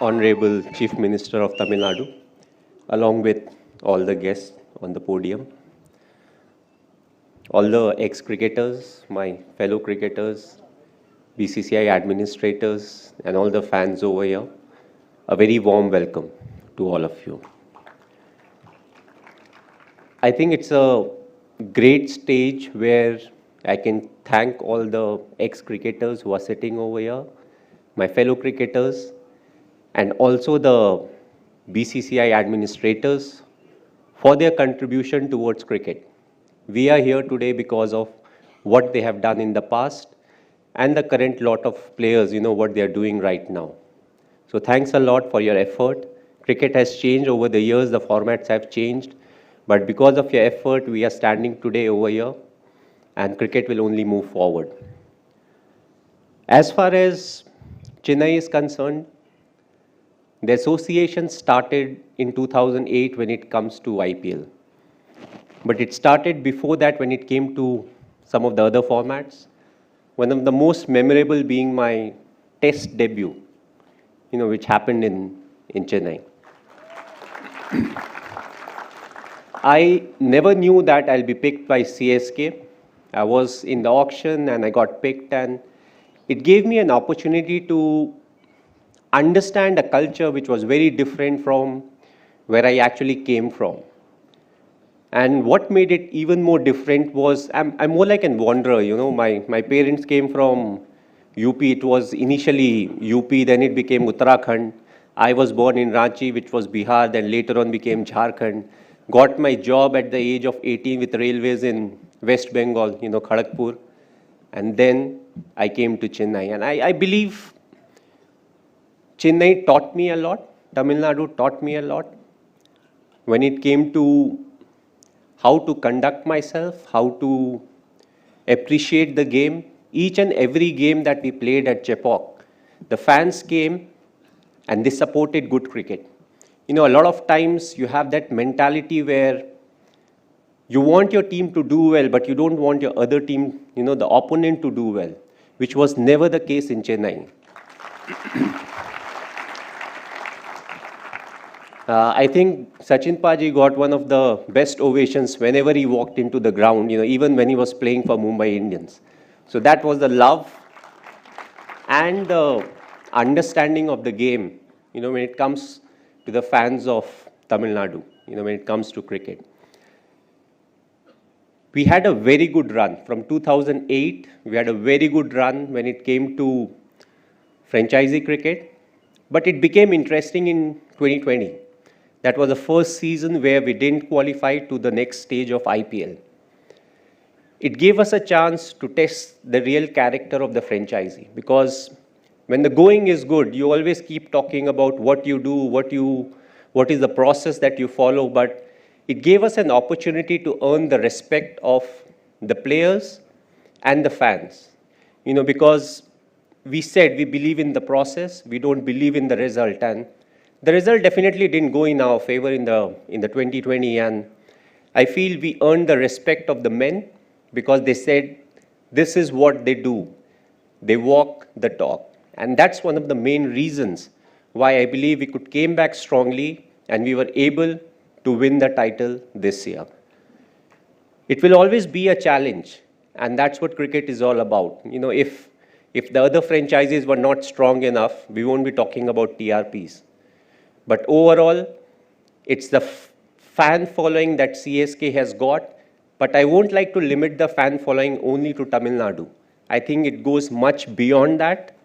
Honorable Chief Minister of Tamil Nadu, along with all the guests on the podium, all the ex-cricketers, my fellow cricketers, BCCI administrators, and all the fans over here, a very warm welcome to all of you. I think it's a great stage where I can thank all the ex-cricketers who are sitting over here, my fellow cricketers, and also the BCCI administrators for their contribution towards cricket. We are here today because of what they have done in the past and the current lot of players, what they are doing right now. So thanks a lot for your effort. Cricket has changed over the years, the formats have changed, but because of your effort, we are standing today over here, and cricket will only move forward. As far as Chennai is concerned, the association started in 2008 when it comes to IPL. But it started before that when it came to some of the other formats. One of the most memorable being my test debut, which happened in Chennai. I never knew that I'll be picked by CSK. I was in the auction and I got picked, and it gave me an opportunity to understand a culture which was very different from where I actually came from. And what made it even more different was I'm more like a wanderer, My parents came from UP. It was initially UP, then it became Uttarakhand. I was born in Ranchi, which was Bihar, then later on became Jharkhand. Got my job at the age of 18 with railways in West Bengal, Kharagpur. And then I came to Chennai. And I believe Chennai taught me a lot. Tamil Nadu taught me a lot. When it came to how to conduct myself, how to appreciate the game, each and every game that we played at Chepauk, the fans came and they supported good cricket. A lot of times you have that mentality where you want your team to do well, but you don't want your other team, the opponent to do well, which was never the case in Chennai. I think Sachin Paji got one of the best ovations whenever he walked into the ground, even when he was playing for Mumbai Indians. So that was the love and the understanding of the game, when it comes to the fans of Tamil Nadu, when it comes to cricket. We had a very good run. From 2008, we had a very good run when it came to franchisee cricket. But it became interesting in 2020. That was the first season where we didn't qualify to the next stage of IPL. It gave us a chance to test the real character of the franchisee, because when the going is good, you always keep talking about what you do, what is the process that you follow, but it gave us an opportunity to earn the respect of the players and the fans. Because we said we believe in the process, we don't believe in the result, and the result definitely didn't go in our favor in the 2020, and I feel we earned the respect of the men because they said this is what they do. They walk the talk. And that's one of the main reasons why I believe we came back strongly and we were able to win the title this year. It will always be a challenge, and that's what cricket is all about. If the other franchises were not strong enough, we won't be talking about TRPs. But overall, it's the fan following that CSK has got, but I won't like to limit the fan following only to Tamil Nadu. I think it goes much beyond that.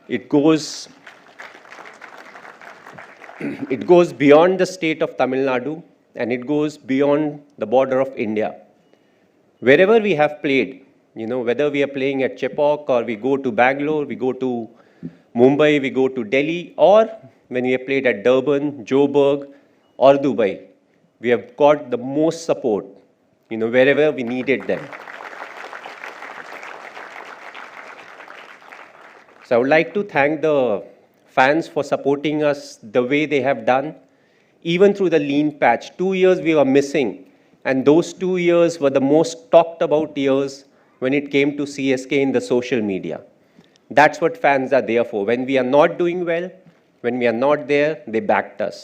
It goes beyond the state of Tamil Nadu, and it goes beyond the border of India. Wherever we have played, whether we are playing at Chepauk or we go to Bangalore, we go to Mumbai, we go to Delhi, or when we have played at Durban, Joburg, or Dubai, we have got the most support, wherever we needed them. So I would like to thank the fans for supporting us the way they have done, even through the lean patch. 2 years we were missing, and those 2 years were the most talked about years when it came to CSK in the social media. That's what fans are there for. When we are not doing well, When we are not there, they backed us.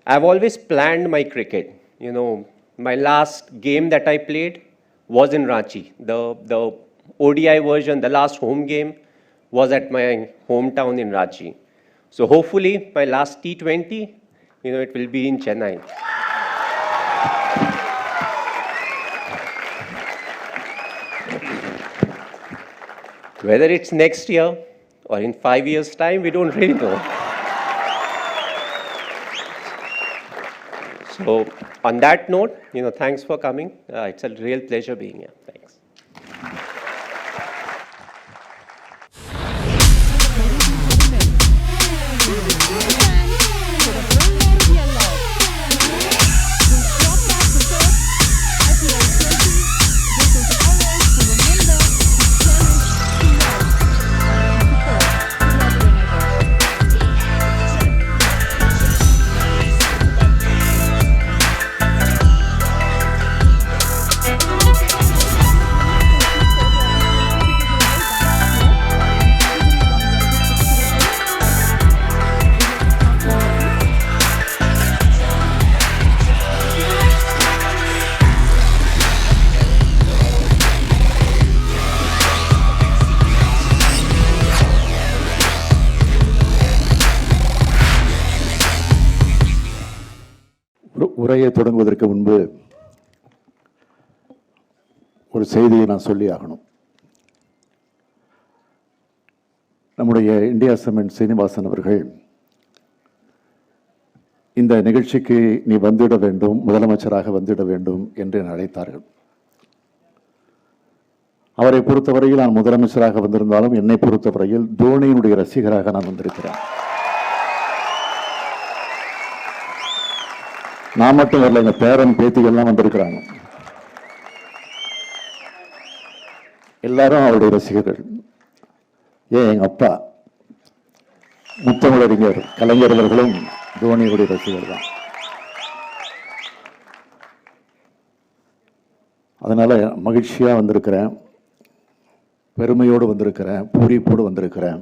I've always planned my cricket. You know, my last game that I played was in Ranchi. The ODI version, the last home game, was at my hometown in Ranchi. So hopefully, my last T20, it will be in Chennai. Whether it's next year or in 5 years' time, we don't really know. So on that note, thanks for coming. It's a real pleasure being here. Thanks. உரையை தொடங்குவதற்கு முன்பு ஒரு செய்தியை நான் சொல்லி ஆகணும். நம்முடைய India cement Srinivasan அவர்கள் இந்த நிகழ்ச்சிக்கு நீ வந்துவிட வேண்டும், முதலமைச்சராக வந்துவிட வேண்டும் என்று அழைத்தார்கள். அவரை பொறுத்தவரையில் நான் முதலமைச்சராக வந்திருந்தாலும் என்னை பொறுத்தவரையில் தோனியினுடைய ரசிகராக நான் வந்திருக்கிறேன். நான் மட்டும் வரல, எங்க பேரன் பேத்திகள்லாம் வந்திருக்கிறாங்க. எல்லாரும் அவருடைய ரசிகர்கள். எங்க அப்பா முத்தமிழறிஞர் கலைஞர் அவர்களும் தோனியுடைய ரசிகர் தான். அதனால மகிழ்ச்சியா வந்திருக்கிறேன், பெருமையோடு வந்திருக்கிறேன், பூரிப்போடு வந்திருக்கிறேன்.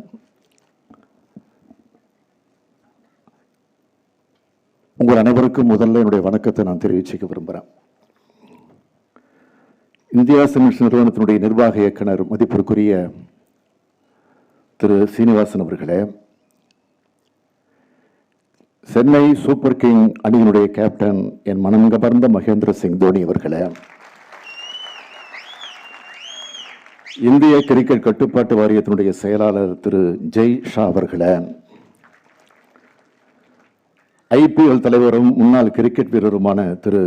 உங்கள் அனைவருக்கும் முதல்ல என்னுடைய வணக்கத்தை நான் தெரிவிச்சுக்க விரும்புகிறேன். இந்தியா சிமெண்ட்ஸ் நிறுவனத்தினுடைய நிர்வாக இயக்குனர் மதிப்பிற்குரிய திரு சீனிவாசன் அவர்களே, சென்னை சூப்பர் கிங் அணியினுடைய கேப்டன் என் மனம் கவர்ந்த மகேந்திர சிங் தோனி அவர்களே, இந்திய கிரிக்கெட் கட்டுப்பாட்டு வாரியத்தினுடைய செயலாளர் திரு ஜெய் ஷா அவர்களே, ஐபிஎல் தலைவரும் முன்னாள் கிரிக்கெட் வீரருமான திரு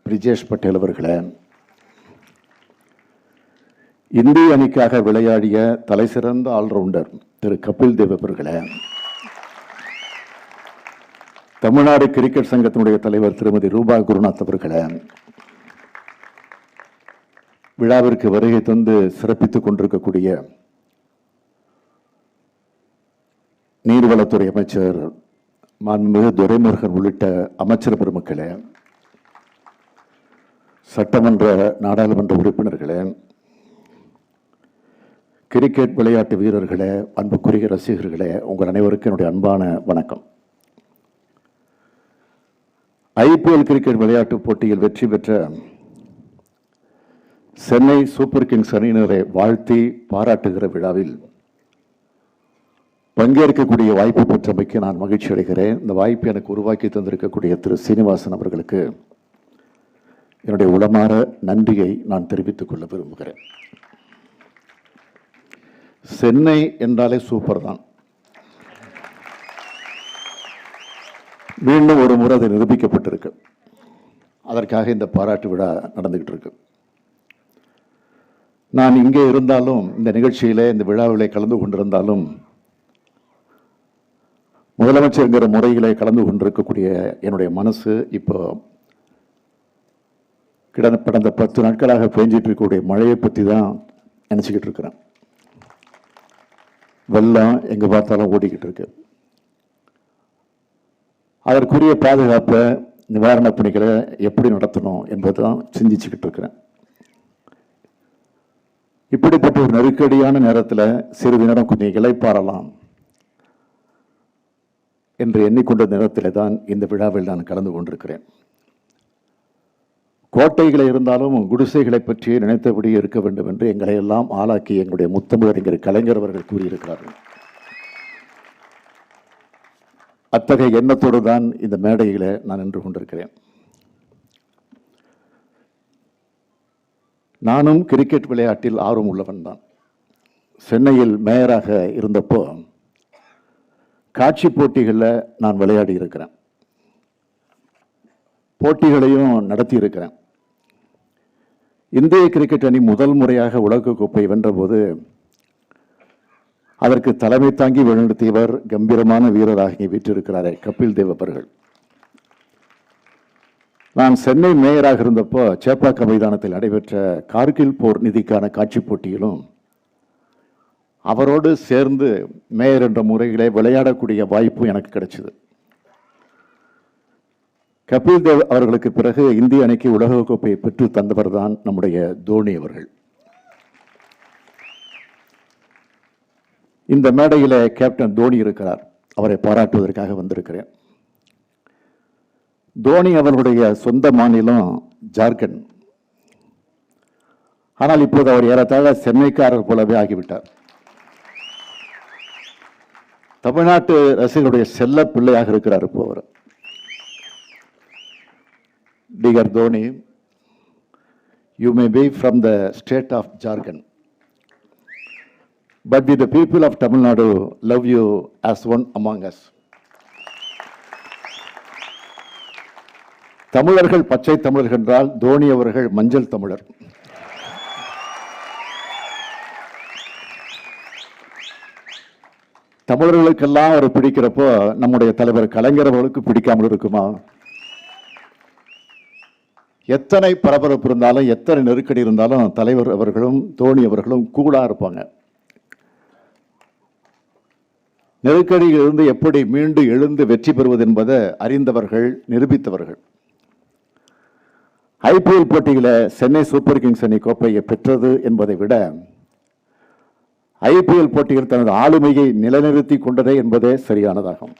பிரிஜேஷ் பட்டேல் அவர்களே, இந்திய அணிக்காக விளையாடிய தலைசிறந்த ஆல்ரவுண்டர் திரு கபில் தேவ் அவர்களே, தமிழ்நாடு கிரிக்கெட் சங்கத்தினுடைய தலைவர் திருமதி ரூபா குருநாத் அவர்களே, விழாவிற்கு வருகை தந்து சிறப்பித்துக் கொண்டிருக்கக்கூடிய நீர்வளத்துறை அமைச்சர் மாண்புமிகு துரைமுருகன் உள்ளிட்ட அமைச்சர் பெருமக்களே, சட்டமன்ற நாடாளுமன்ற உறுப்பினர்களே, கிரிக்கெட் விளையாட்டு வீரர்களே, அன்புக்குரிய ரசிகர்களே, உங்கள் அனைவருக்கும் என்னுடைய அன்பான வணக்கம். ஐபிஎல் கிரிக்கெட் விளையாட்டு போட்டியில் வெற்றி பெற்ற சென்னை சூப்பர் கிங்ஸ் அணியினரை வாழ்த்தி பாராட்டுகிற விழாவில் பங்கேற்கக்கூடிய வாய்ப்பு பெற்றமைக்கு நான் மகிழ்ச்சி அடைகிறேன். இந்த வாய்ப்பை எனக்கு உருவாக்கி தந்திருக்கக்கூடிய திரு சீனிவாசன் அவர்களுக்கு என்னுடைய உளமாற நன்றியை நான் தெரிவித்துக் கொள்ள விரும்புகிறேன். சென்னை என்றாலே சூப்பர் தான். மீண்டும் ஒரு முறை அது நிரூபிக்கப்பட்டிருக்கு. அதற்காக இந்த பாராட்டு விழா நடந்துகிட்டு இருக்கு. நான் இங்கே இருந்தாலும், இந்த நிகழ்ச்சியிலே, இந்த விழாவிலே கலந்து கொண்டிருந்தாலும், முதலமைச்சர்ங்கிற முறையிலே கலந்து கொண்டிருக்கக்கூடிய என்னுடைய மனசு இப்போ கடந்த 10 நாட்களாக பெஞ்சிட்டு இருக்கக்கூடிய மழையை பற்றி தான் நினச்சிக்கிட்டு இருக்கிறேன். வெள்ளம் எங்கே பார்த்தாலும் ஓடிக்கிட்டு இருக்கு. அதற்குரிய பாதுகாப்பை, நிவாரணப் பணிகளை எப்படி நடத்தணும் என்பது தான் சிந்திச்சுக்கிட்டு இருக்கிறேன். இப்படிப்பட்ட ஒரு நெருக்கடியான நேரத்தில் சிறிது நேரம் கொஞ்சம் இளைப்பாறலாம் என்று எண்ணிக்கொண்ட நேரத்திலே தான் இந்த விழாவில் நான் கலந்து கொண்டிருக்கிறேன். கோட்டைகளை இருந்தாலும் குடிசைகளை பற்றி நினைத்தபடி இருக்க வேண்டும் என்று எங்களை எல்லாம் ஆளாக்கி எங்களுடைய முத்தமிழறிஞர் கலைஞர் அவர்கள் கூறியிருக்கிறார்கள். அத்தகைய எண்ணத்தோடு தான் இந்த மேடையில் நான் நின்று கொண்டிருக்கிறேன். நானும் கிரிக்கெட் விளையாட்டில் ஆர்வம் உள்ளவன் தான். சென்னையில் மேயராக இருந்தப்போ காட்சி போட்டிகளில் நான் விளையாடி இருக்கிறேன், போட்டிகளையும் நடத்தி இருக்கிறேன். இந்திய கிரிக்கெட் அணி முதல் முறையாக உலகக்கோப்பை வென்றபோது அதற்கு தலைமை தாங்கி வழிநடத்தியவர் கம்பீரமான வீரராக வீற்றிருக்கிறாரே கபில் தேவ் அவர்கள். நான் சென்னை மேயராக இருந்தப்போ சேப்பாக்கம் மைதானத்தில் நடைபெற்ற கார்கில் போர் நிதிக்கான காட்சி போட்டியிலும் அவரோடு சேர்ந்து மேயர் என்ற முறையிலே விளையாடக்கூடிய வாய்ப்பு எனக்கு கிடைச்சது. கபில் தேவ் அவர்களுக்கு பிறகு இந்திய அணிக்கு உலகக்கோப்பையை பெற்று தந்தவர் தான் நம்முடைய தோனி அவர்கள். இந்த மேடையில் கேப்டன் தோனி இருக்கிறார், அவரை பாராட்டுவதற்காக வந்திருக்கிறேன். தோனி அவர்களுடைய சொந்த மாநிலம் ஜார்க்கண்ட். ஆனால் இப்போது அவர் ஏறத்தாழ சென்னைக்காரர் போலவே ஆகிவிட்டார். தமிழ்நாட்டு ரசிகர்களுடைய செல்ல பிள்ளையாக இருக்கிறார் இப்போ அவர். Dear Dhoni, you may be from the state of Jharkhand, but with the people of Tamil Nadu love you as one among us. தமிழர்கள் பச்சை தமிழர்கள் என்றால் தோனி அவர்கள் மஞ்சள் தமிழர். தமிழர்களுக்கெல்லாம் அவர் பிடிக்கிறப்போ நம்முடைய தலைவர் கலைஞர் அவர்களுக்கு பிடிக்காமல் இருக்குமா? எத்தனை பரபரப்பு இருந்தாலும் எத்தனை நெருக்கடி இருந்தாலும் தலைவர் அவர்களும் தோனி அவர்களும் கூலா இருப்பாங்க. நெருக்கடியிலிருந்து எப்படி மீண்டு எழுந்து வெற்றி பெறுவது என்பதை அறிந்தவர்கள், நிரூபித்தவர்கள். ஐபிஎல் போட்டியில சென்னை சூப்பர் கிங்ஸ் அணி கோப்பையை பெற்றது என்பதை விட ஐபிஎல் போட்டியில் தனது ஆளுமையை நிலைநிறுத்தி கொண்டதே என்பதே சரியானதாகும்.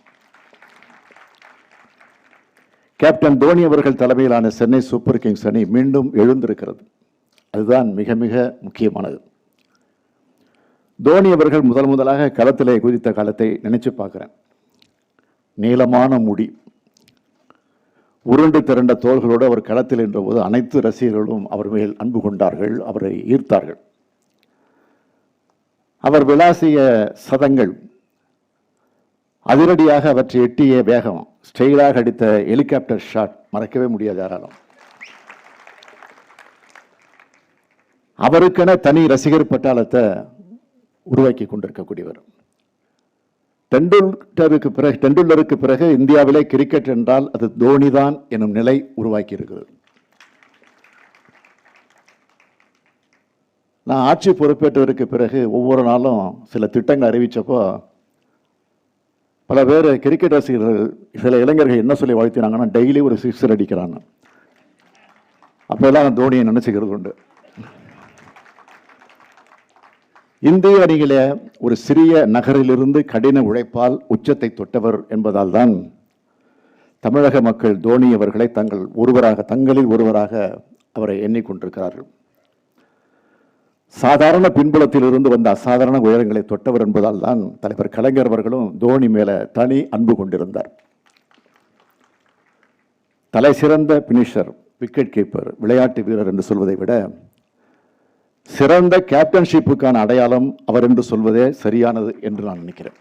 கேப்டன் தோனி அவர்கள் தலைமையிலான சென்னை சூப்பர் கிங்ஸ் அணி மீண்டும் எழுந்திருக்கிறது. அதுதான் மிக மிக முக்கியமானது. தோனி அவர்கள் முதலாக களத்திலே குதித்த காலத்தை நினைச்சு பார்க்கிறேன். நீளமான முடி, உருண்டு திரண்ட தோள்களோடு அவர் களத்தில் என்ற போது அனைத்து ரசிகர்களும் அவர் மேல் அன்பு கொண்டார்கள், அவரை ஈர்த்தார்கள். அவர் விளாசிய சதங்கள், அதிரடியாக அவற்றை எட்டிய வேகம், ஸ்டைலாக அடித்த ஹெலிகாப்டர் ஷாட் மறக்கவே முடியாது யாராலும். அவருக்கென தனி ரசிகர் பட்டாளத்தை உருவாக்கி கொண்டிருக்கக்கூடியவர். டெண்டுல்லருக்கு பிறகு இந்தியாவிலே கிரிக்கெட் என்றால் அது தோனி தான் எனும் நிலை உருவாக்கி இருக்கிறது. நான் ஆட்சி பொறுப்பேற்றதற்கு பிறகு ஒவ்வொரு நாளும் சில திட்டங்கள் அறிவிச்சப்போ பல பேர் கிரிக்கெட் ரசிகர்கள், சில இளைஞர்கள் என்ன சொல்லி வாழ்த்தினாங்கன்னா, டெய்லி ஒரு சிக்ஸர் அடிக்கிறான்னு. அப்பெல்லாம் தோனியை நினைச்சுக்கிறது உண்டு. இந்திய அணியிலே ஒரு சிறிய நகரிலிருந்து கடின உழைப்பால் உச்சத்தை தொட்டவர் என்பதால் தான் தமிழக மக்கள் தோனி அவர்களை தங்களில் ஒருவராக அவரை எண்ணிக்கொண்டிருக்கிறார்கள். சாதாரண பின்புலத்தில் இருந்து வந்த அசாதாரண உயரங்களை தொட்டவர் என்பதால் தான் தலைவர் கலைஞர் அவர்களும் தோனி மேல தனி அன்பு கொண்டிருந்தார். தலை சிறந்த பினிஷர், விக்கெட் கீப்பர், விளையாட்டு வீரர் என்று சொல்வதை விட சிறந்த கேப்டன்ஷிப்புக்கான அடையாளம் அவர் என்று சொல்வதே சரியானது என்று நான் நினைக்கிறேன்.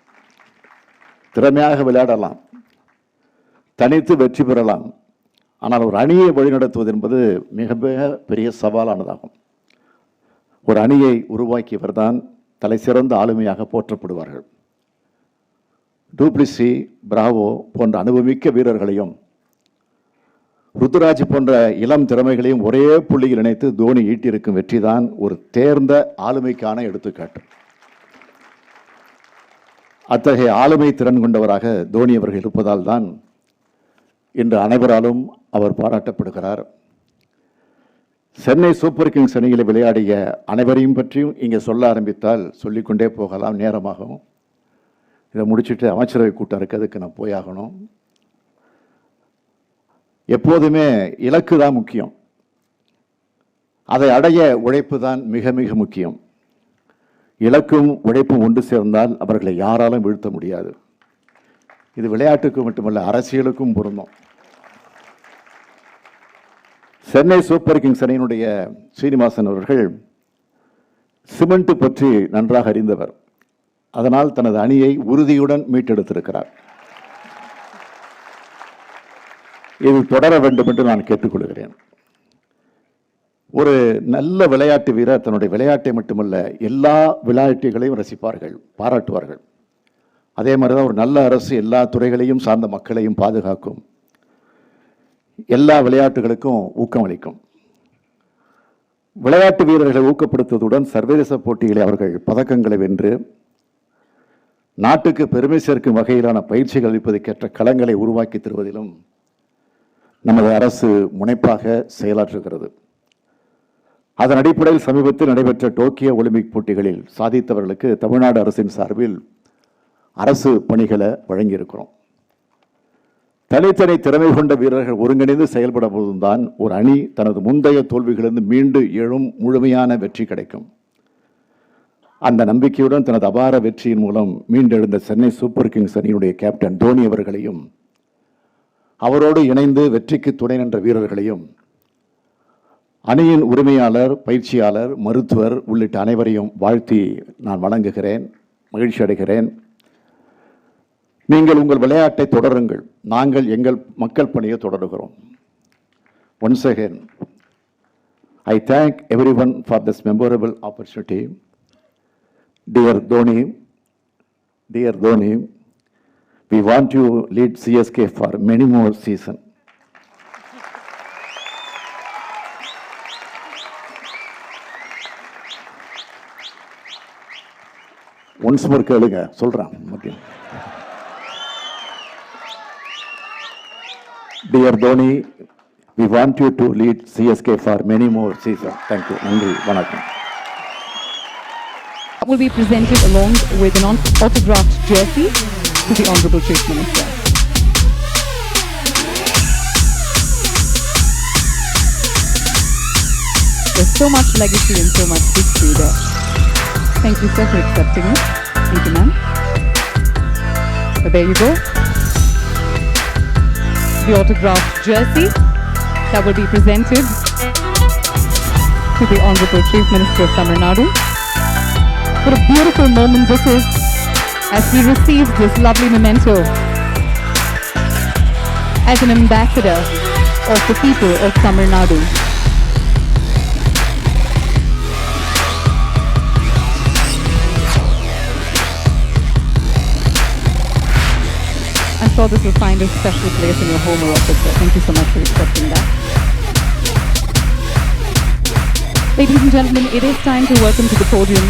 திறமையாக விளையாடலாம், தனித்து வெற்றி பெறலாம், ஆனால் ஒரு அணியை வழிநடத்துவது என்பது மிக மிக பெரிய சவாலானதாகும். ஒரு அணியை உருவாக்கியவர் தான் தலை சிறந்த ஆளுமையாக போற்றப்படுவார்கள். டூப்ளிசி, பிராவோ போன்ற அனுபவமிக்க வீரர்களையும் ருத்துராஜ் போன்ற இளம் திறமைகளையும் ஒரே புள்ளியில் இணைத்து தோனி ஈட்டியிருக்கும் வெற்றிதான் ஒரு தேர்ந்த ஆளுமைக்கான எடுத்துக்காட்டு. அத்தகைய ஆளுமை திறன் கொண்டவராக தோனி அவர்கள் இருப்பதால் தான் இன்று அனைவராலும் அவர் பாராட்டப்படுகிறார். சென்னை சூப்பர் கிங்ஸ் அணியில் விளையாடிய அனைவரையும் பற்றியும் இங்கே சொல்ல ஆரம்பித்தால் சொல்லிக்கொண்டே போகலாம், நேரமாகும். இதை முடிச்சுட்டு அமைச்சரவை கூட்டம் இருக்குது, அதுக்கு நான் போயாகணும். எப்போதுமே இலக்கு தான் முக்கியம், அதை அடைய உழைப்பு தான் மிக மிக முக்கியம். இலக்கும் உழைப்பும் ஒன்று சேர்ந்தால் அவர்களை யாராலும் வீழ்த்த முடியாது. இது விளையாட்டுக்கு மட்டுமல்ல, அரசியலுக்கும் பொருந்தும். சென்னை சூப்பர் கிங்ஸ் அணியினுடைய சீனிவாசன் அவர்கள் சிமெண்ட் பற்றி நன்றாக அறிந்தவர். அதனால் தனது அணியை உறுதியுடன் மீட்டெடுத்திருக்கிறார். இது தொடர வேண்டும் என்று நான் கேட்டுக்கொள்கிறேன். ஒரு நல்ல விளையாட்டு வீரர் தன்னுடைய விளையாட்டை மட்டுமல்ல எல்லா விளையாட்டுகளையும் ரசிப்பார்கள், பாராட்டுவார்கள். அதே மாதிரி தான் ஒரு நல்ல அரசு எல்லா துறைகளையும் சார்ந்த மக்களையும் பாதுகாக்கும், எல்லா விளையாட்டுகளுக்கும் ஊக்கமளிக்கும். விளையாட்டு வீரர்களை ஊக்கப்படுத்துவதுடன் சர்வதேச போட்டிகளை அவர்கள் பதக்கங்களை வென்று நாட்டுக்கு பெருமை சேர்க்கும் வகையிலான பயிற்சிகள் அளிப்பதற்கேற்ற களங்களை உருவாக்கி தருவதிலும் நமது அரசு முனைப்பாக செயலாற்றுகிறது. அதன் அடிப்படையில் சமீபத்தில் நடைபெற்ற டோக்கியோ ஒலிம்பிக் போட்டிகளில் சாதித்தவர்களுக்கு தமிழ்நாடு அரசின் சார்பில் அரசு பணிகளை வழங்கியிருக்கிறோம். தனித்தனி திறமை கொண்ட வீரர்கள் ஒருங்கிணைந்து செயல்பட போதுதான் ஒரு அணி தனது முந்தைய தோல்விகளிலிருந்து மீண்டு எழும் முழுமையான வெற்றி கிடைக்கும். அந்த நம்பிக்கையுடன் தனது அபார வெற்றியின் மூலம் மீண்டெழுந்த சென்னை சூப்பர் கிங்ஸ் அணியினுடைய கேப்டன் தோனி அவர்களையும் அவரோடு இணைந்து வெற்றிக்கு துணை நின்ற வீரர்களையும் அணியின் உரிமையாளர், பயிற்சியாளர், மருத்துவர் உள்ளிட்ட அனைவரையும் வாழ்த்தி நான் வணங்குகிறேன், மகிழ்ச்சி அடைகிறேன். நீங்கள் உங்கள் விளையாட்டை தொடருங்கள், நாங்கள் எங்கள் மக்கள் பணியை தொடருகிறோம். Once again, I thank everyone for this memorable opportunity. Dear Dhoni, we want you to lead CSK for many more seasons. Once more கேளுங்க, சொல்றேன். Dear Dhoni, we want you to lead CSK for many more seasons. Thank you. நன்றி, வணக்கம். Will be presented along with an autographed jersey to the Honorable Chief Minister. There's so much legacy and so much history there. Thank you, sir, for accepting it. Thank you, ma'am. So there you go. The autographed jersey that will be presented to the Honorable Chief Minister of Tamil Nadu. What a beautiful moment this is as we receive this lovely memento as an ambassador of the people of Tamil Nadu. I'm sure this will find a special place in your home or office. Thank you so much for accepting that. Ladies and gentlemen, it is time to welcome to the podium